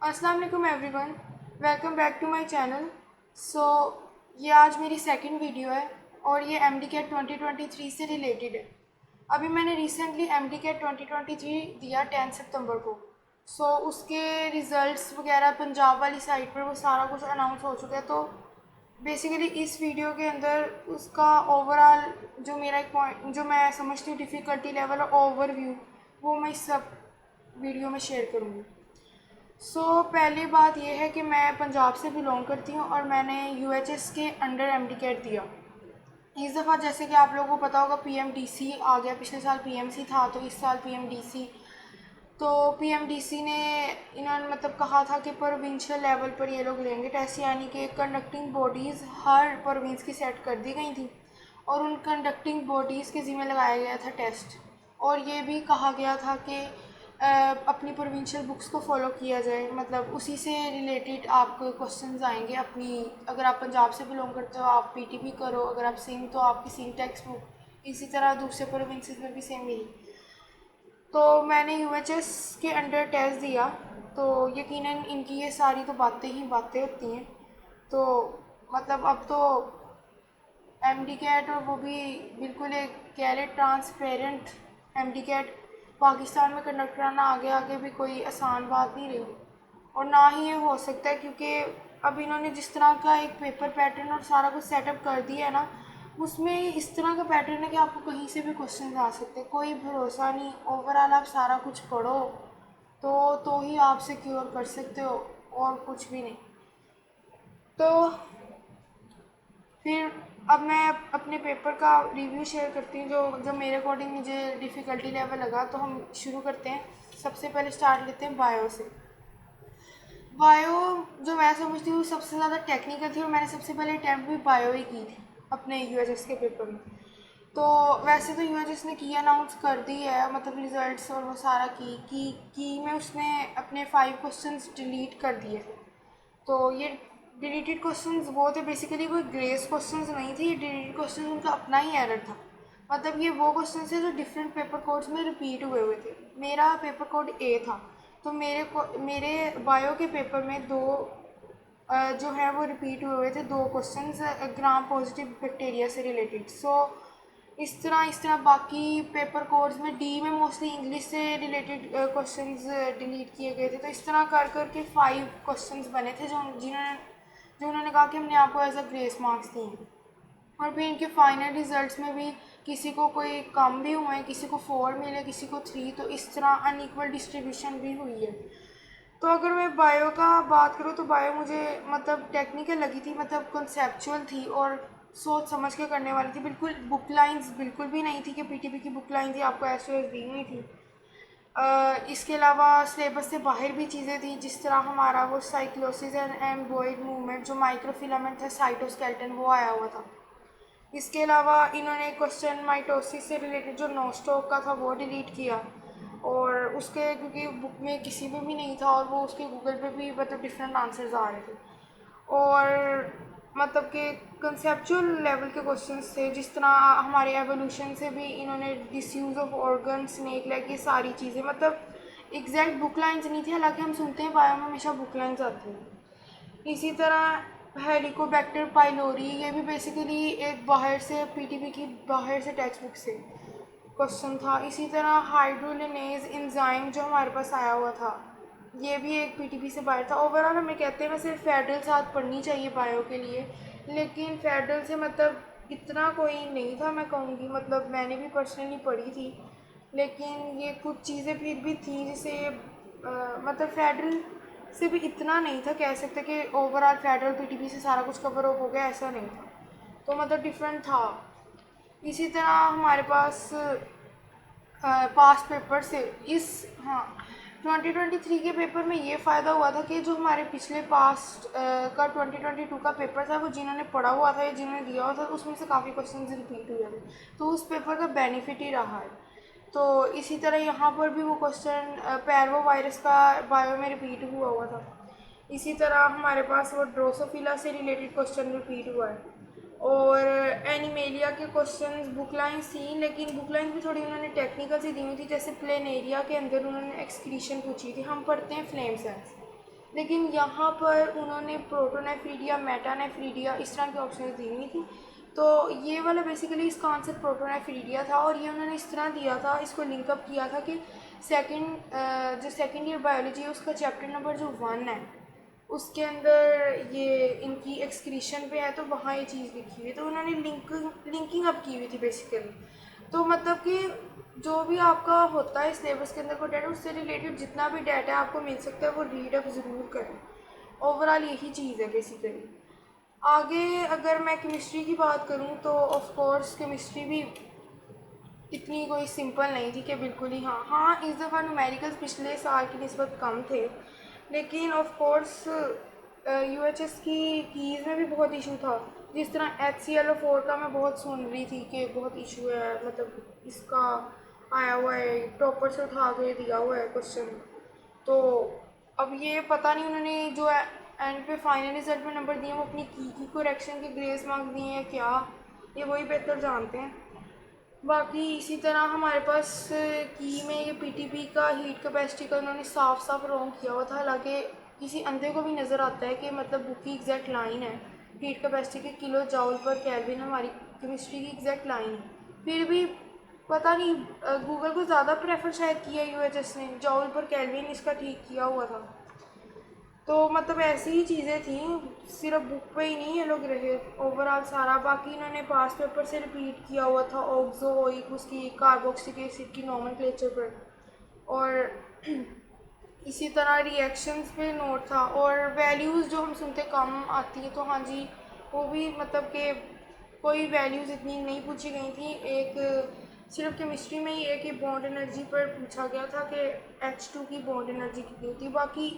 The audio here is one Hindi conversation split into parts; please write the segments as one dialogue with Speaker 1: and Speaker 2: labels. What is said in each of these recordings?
Speaker 1: अस्सलाम वालेकुम everyone, welcome back to my channel. So ये आज मेरी सेकंड वीडियो है और ये एम डी कैट 2023 से रिलेटेड है। अभी मैंने रिसेंटली एम डी कैट 2023 दिया 10 सितंबर को। उसके रिज़ल्ट्स वगैरह पंजाब वाली साइट पर वो सारा कुछ अनाउंस हो चुका है। तो बेसिकली इस वीडियो के अंदर उसका ओवरऑल जो मेरा एक पॉइंट जो मैं समझती हूँ डिफ़िकल्टी लेवल और ओवरव्यू, वो मैं इस सब वीडियो में शेयर करूँगी। पहली बात यह है कि मैं पंजाब से बिलोंग करती हूँ और मैंने यूएचएस के अंडर एमडीकैट दिया। इस दफ़ा जैसे कि आप लोगों को पता होगा पीएमडीसी आ गया, पिछले साल पीएमसी था तो इस साल पीएमडीसी। तो पीएमडीसी ने इन्होंने मतलब कहा था कि प्रोविंशियल लेवल पर ये लोग लेंगे टेस्ट, यानी कि कंडक्टिंग बॉडीज़ हर प्रोविंस की सेट कर दी गई थी और उन कंडक्टिंग बॉडीज़ के ज़िम्मे लगाया गया था टेस्ट। और ये भी कहा गया था कि अपनी प्रोविंशियल बुक्स को फॉलो किया जाए, मतलब उसी से रिलेटेड आपको क्वेश्चंस आएंगे। अपनी अगर आप पंजाब से बिलोंग करते हो आप पीटीबी करो, अगर आप सिंध तो आपकी सिंध टेक्स्ट बुक, इसी तरह दूसरे प्रोविंसेस में भी सेम ही। तो मैंने यूएचएस के अंडर टेस्ट दिया, तो यकीनन इनकी ये सारी तो बातें ही बातें होती हैं। तो मतलब अब तो एमडी कैट, और वो भी बिल्कुल एक कह लें ट्रांसपेरेंट एमडी कैट पाकिस्तान में कंडक्ट कराना आगे आगे भी कोई आसान बात नहीं रही और ना ही ये हो सकता है, क्योंकि अब इन्होंने जिस तरह का एक पेपर पैटर्न और सारा कुछ सेटअप कर दिया है ना, उसमें इस तरह का पैटर्न है कि आपको कहीं से भी क्वेश्चन आ सकते हैं, कोई भरोसा नहीं। ओवरऑल आप सारा कुछ पढ़ो तो ही आप सिक्योर कर सकते हो, और कुछ भी नहीं। तो फिर अब मैं अपने पेपर का रिव्यू शेयर करती हूँ, जो जो मेरे अकॉर्डिंग मुझे डिफ़िकल्टी लेवल लगा। तो हम शुरू करते हैं। सबसे पहले स्टार्ट लेते हैं बायो से। बायो जो मैं समझती हूँ सबसे ज़्यादा टेक्निकल थी और मैंने सबसे पहले अटैम्प्ट भी बायो ही की थी अपने यूएचएस के पेपर में। तो वैसे तो यूएचएस ने की अनाउंस कर दी है, मतलब रिजल्ट्स और वो सारा की में उसने अपने 5 क्वेश्चंस डिलीट कर दिए थे। तो ये डिलीटेड क्वेश्चंस वो थे, बेसिकली कोई ग्रेस क्वेश्चंस नहीं थे, ये डिलीटेड क्वेश्चंस उनका अपना ही एरर था। मतलब ये वो क्वेश्चन थे जो डिफरेंट पेपर कोड्स में रिपीट हुए हुए थे। मेरा पेपर कोड ए था, तो मेरे बायो के पेपर में दो जो है वो रिपीट हुए हुए थे, दो क्वेश्चंस ग्राम पॉजिटिव बैक्टीरिया से रिलेटेड। इस तरह बाकी पेपर कोड्स में डी में मोस्टली इंग्लिश से रिलेटेड क्वेश्चंस डिलीट किए गए थे। तो इस तरह कर कर के 5 क्वेश्चंस बने थे जो उन्होंने कहा कि हमने आपको एज अ ग्रेस मार्क्स दिए हैं। और फिर इनके फाइनल रिजल्ट्स में भी किसी को कोई कम भी हुए हैं, किसी को 4 मिले, किसी को 3, तो इस तरह अनइक्वल डिस्ट्रीब्यूशन भी हुई है। तो अगर मैं बायो का बात करूँ तो बायो मुझे मतलब टेक्निकल लगी थी, मतलब कंसेप्चुअल थी और सोच समझ के करने वाली थी। बिल्कुल बुक लाइंस बिल्कुल भी नहीं थी कि पीटीपी की बुक लाइंस ही आपको एस दी हुई थी। इसके अलावा सिलेबस से बाहर भी चीज़ें थी, जिस तरह हमारा वो साइक्लोसिस एंड एम्बॉयड मूवमेंट, जो माइक्रोफिलामेंट है साइटोस्केल्टन, वो आया हुआ था। इसके अलावा इन्होंने क्वेश्चन माइटोसिस से रिलेटेड जो नोस्टॉक का था वो डिलीट किया, और उसके क्योंकि बुक में किसी में भी नहीं था और वो उसके गूगल पे भी मतलब डिफरेंट आंसर्स आ रहे थे। और मतलब कि कंसेप्चुअल लेवल के क्वेश्चंस थे, जिस तरह हमारे एवोल्यूशन से भी इन्होंने disuse of organ, snake leg, ये सारी चीज़ें, मतलब एग्जैक्ट बुक लाइन्स नहीं थी, हालांकि हम सुनते हैं बायो में हमेशा बुक लाइन्स आती हैं। इसी तरह हेलिकोबैक्टर पाइलोरी, ये भी बेसिकली एक बाहर से पीटीपी की बाहर से टेक्स्ट बुक से क्वेश्चन था। इसी तरह हाइड्रोलिनेज इंजाइम जो हमारे पास आया हुआ था, ये भी एक पीटीपी से बाहर था। ओवरऑल हमें कहते हैं वैसे फेडरल साथ पढ़नी चाहिए बायो के लिए, लेकिन फेडरल से मतलब इतना कोई नहीं था मैं कहूँगी, मतलब मैंने भी पर्सनली पढ़ी थी, लेकिन ये कुछ चीज़ें फिर भी थी जिसे मतलब फेडरल से भी इतना नहीं था कह सकते कि ओवरऑल फेडरल पीटीपी से सारा कुछ कवर अप हो गया, ऐसा नहीं था। तो मतलब डिफरेंट था। इसी तरह हमारे पास पास्ट पेपर से इस हाँ 2023 के पेपर में ये फ़ायदा हुआ था कि जो हमारे पिछले पास्ट का 2022 का पेपर था, वो जिन्होंने पढ़ा हुआ था या जिन्होंने दिया हुआ था, उसमें से काफ़ी क्वेश्चन रिपीट हुए थे, तो उस पेपर का बेनिफिट ही रहा है। तो इसी तरह यहाँ पर भी वो क्वेश्चन पैरवो वायरस का बायो में रिपीट हुआ था। इसी तरह हमारे पास वो ड्रोसोफिला से रिलेटेड क्वेश्चन रिपीट हुआ है। और एनिमेलिया के क्वेश्चंस बुक लाइन्स थी, लेकिन बुक लाइन्स भी थोड़ी उन्होंने टेक्निकल सी दी हुई थी, जैसे प्लेनेरिया के अंदर उन्होंने एक्सक्रीशन पूछी थी। हम पढ़ते हैं फ्लेम सेल्स, लेकिन यहाँ पर उन्होंने प्रोटोनेफ्रीडिया, मेटानेफ्रीडिया इस तरह के ऑप्शन दी हुई थी। तो ये वाला बेसिकली इसका आंसर प्रोटोनेफ्रीडिया था, और ये उन्होंने इस तरह दिया था, इसको लिंकअप किया था कि जो सेकेंड ईयर बायोलॉजी है उसका चैप्टर नंबर जो 1 है उसके अंदर ये इनकी एक्सक्रीशन पे है, तो वहाँ ये चीज़ लिखी हुई है। तो उन्होंने लिंकिंग अप की हुई थी बेसिकली। तो मतलब कि जो भी आपका होता है सिलेबस के अंदर को डाटा, उससे रिलेटेड जितना भी डाटा आपको मिल सकता है वो रीड अप ज़रूर करें। ओवरऑल यही चीज़ है बेसिकली। आगे अगर मैं केमिस्ट्री की बात करूँ तो ऑफ कोर्स केमिस्ट्री भी इतनी कोई सिंपल नहीं थी कि बिल्कुल ही हाँ इस दफ़ा न्यूमेरिकल्स पिछले साल की निस्बत कम थे, लेकिन ऑफ कोर्स यूएचएस की कीज़ में भी बहुत इशू था। जिस तरह HClO4 का मैं बहुत सुन रही थी कि बहुत इशू है, मतलब इसका आया हुआ है, टॉपर से उठा के दिया हुआ है क्वेश्चन। तो अब ये पता नहीं उन्होंने जो एंड पे फाइनल रिजल्ट में नंबर दिए वो अपनी की करेक्शन के ग्रेस मार्क्स दिए हैं क्या, ये वही बेहतर जानते हैं। बाकी इसी तरह हमारे पास की में ये पीटीपी का हीट कैपेसिटी का उन्होंने साफ साफ रॉन्ग किया हुआ था। हालांकि किसी अंधे को भी नज़र आता है कि मतलब बुक की एग्जैक्ट लाइन है हीट कैपेसिटी के किलो जाउल पर केल्विन, हमारी केमिस्ट्री की एग्जैक्ट लाइन है। फिर भी पता नहीं गूगल को ज़्यादा प्रेफर शायद किया यूएचएस ने, जाउल पर केल्विन इसका ठीक किया हुआ था। तो मतलब ऐसी ही चीज़ें थी, सिर्फ बुक पे ही नहीं ये लोग रहे ओवरऑल सारा। बाकी इन्होंने पास पेपर से रिपीट किया हुआ था ऑक्सोइक उसकी कार्बोक्सिलिक एसिड की नॉमेनक्लेचर पर, और इसी तरह रिएक्शंस पे नोट था। और वैल्यूज़ जो हम सुनते कम आती हैं, तो हाँ जी वो भी मतलब कि कोई वैल्यूज़ इतनी नहीं पूछी गई थी। एक सिर्फ केमिस्ट्री में ही एक ही बॉन्ड एनर्जी पर पूछा गया था कि H2 की बॉन्ड एनर्जी कितनी होती है। बाकी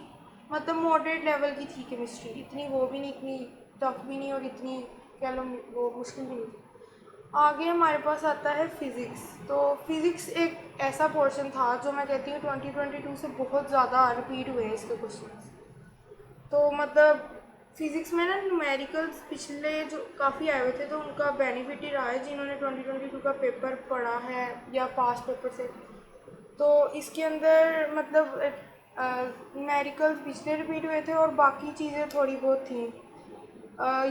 Speaker 1: मतलब मॉडरेट लेवल की थी केमिस्ट्री, इतनी वो भी नहीं, इतनी टफ भी नहीं, और इतनी कह लो वो मुश्किल भी नहीं थी। आगे हमारे पास आता है फ़िज़िक्स। तो फ़िज़िक्स एक ऐसा पोर्शन था जो मैं कहती हूँ 2022 से बहुत ज़्यादा रिपीट हुए हैं इसके क्वेश्चन। तो मतलब फ़िज़िक्स में ना न्यूमेरिकल्स पिछले जो काफ़ी आए हुए थे, तो उनका बेनिफिट ही रहा है जिन्होंने 2022 का पेपर पढ़ा है या पास पेपर से। तो इसके अंदर मतलब न्यूमेरिकल्स पिछले रिपीट हुए थे और बाकी चीज़ें थोड़ी बहुत थी।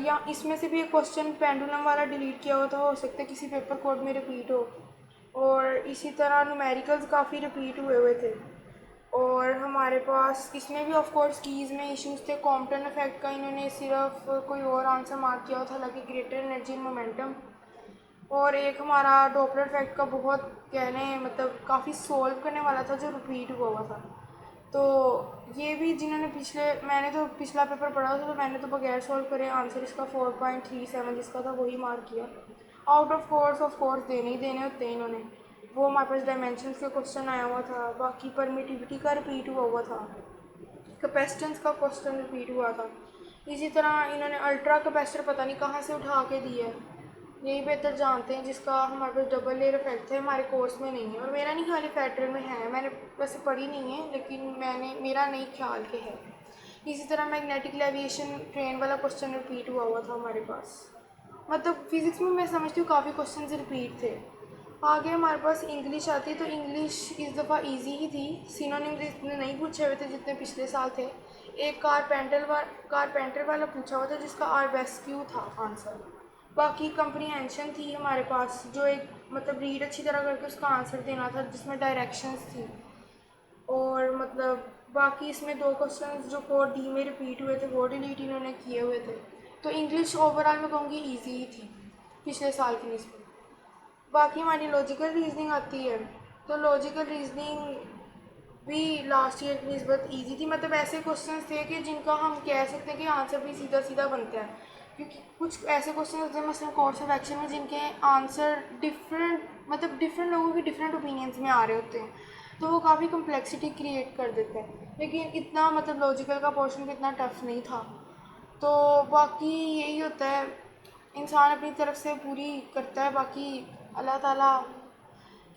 Speaker 1: या इसमें से भी एक क्वेश्चन पेंडुलम वाला डिलीट किया हुआ था, हो सकता है किसी पेपर कोड में रिपीट हो। और इसी तरह न्यूमेरिकल्स काफ़ी रिपीट हुए हुए थे। और हमारे पास इसमें भी ऑफ कोर्स कीज़ में इश्यूज थे। कॉम्पटन इफेक्ट का इन्होंने सिर्फ कोई और आंसर मार्क किया हुआ था, हालांकि ग्रेटर एनर्जी मोमेंटम। और एक हमारा डॉपलर इफेक्ट का बहुत कहने मतलब काफ़ी सोल्व करने वाला था जो रिपीट हुआ हुआ था। तो ये भी जिन्होंने मैंने तो पिछला पेपर पढ़ा था, तो मैंने तो बगैर सॉल्व करे आंसर इसका 4.37 जिसका था वही मार्क किया। आउट ऑफ कोर्स देने ही देने होते हैं इन्होंने। वो हमारे पास डायमेंशंस के क्वेश्चन आया हुआ था, बाकी परमिटिविटी का रिपीट हुआ हुआ था, कैपेसिटेंस का क्वेश्चन रिपीट हुआ था। इसी तरह इन्होंने अल्ट्रा कैपेसिटर पता नहीं कहाँ से उठा के दिया है, यही बेहतर जानते हैं, जिसका हमारे पास डबल लेयर इफेक्ट है, हमारे कोर्स में नहीं है। और मेरा नहीं ख्याल फेडरल में है, मैंने वैसे पढ़ी नहीं है, लेकिन मेरा नहीं ख्याल के है। इसी तरह मैग्नेटिक लेविएशन ट्रेन वाला क्वेश्चन रिपीट हुआ हुआ था हमारे पास। मतलब फिज़िक्स में मैं समझती हूँ काफ़ी क्वेश्चन रिपीट थे। आगे हमारे पास इंग्लिश आती है, तो इंग्लिश इस दफ़ा इजी ही थी, सिनोनिम्स इतने नहीं पूछे हुए थे जितने पिछले साल थे। एक कारपेंटर वाला पूछा हुआ था जिसका आर्बेस्क्यू था आंसर। बाकी कंप्रीहेंशन थी हमारे पास, जो एक मतलब रीड अच्छी तरह करके उसका आंसर देना था, जिसमें डायरेक्शंस थी। और मतलब बाकी इसमें दो क्वेश्चन जो कोड डी में रिपीट हुए थे वो डिलीट इन्होंने किए हुए थे। तो इंग्लिश ओवरऑल मैं कहूँगी ईजी ही थी पिछले साल की निस्बत। बाकी हमारी लॉजिकल रीजनिंग आती है, तो लॉजिकल रीजनिंग भी लास्ट ईयर की निस्बत ईजी थी। मतलब ऐसे क्वेश्चंस थे कि जिनका हम कह सकते हैं कि आंसर भी सीधा सीधा बनता है, क्योंकि कुछ ऐसे क्वेश्चन होते हैं मसलन कोर्स ऑफ एक्शन में जिनके आंसर डिफरेंट लोगों की डिफरेंट ओपिनियंस में आ रहे होते हैं, तो वो काफ़ी कम्प्लेक्सिटी क्रिएट कर देता है। लेकिन इतना मतलब लॉजिकल का पोर्शन भी इतना टफ नहीं था। तो बाकी यही होता है, इंसान अपनी तरफ से पूरी करता है, बाकी अल्लाह ताला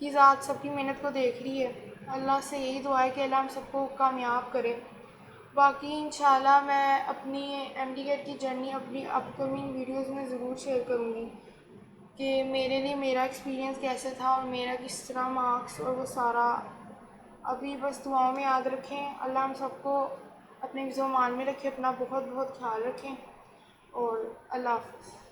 Speaker 1: की ज़ात सबकी मेहनत को देख रही है। अल्लाह से यही दुआ है कि अल्लाह हम सबको कामयाब करे। बाकी इंशाल्लाह मैं अपनी एमडीकेट की जर्नी अपनी अपकमिंग वीडियोस में ज़रूर शेयर करूँगी कि मेरे लिए मेरा एक्सपीरियंस कैसे था और मेरा किस तरह मार्क्स और वो सारा। अभी बस दुआओं में याद रखें, अल्लाह हम सबको अपने ज़ुबान में रखें, अपना बहुत बहुत ख्याल रखें और अल्लाह हाफ़िज़।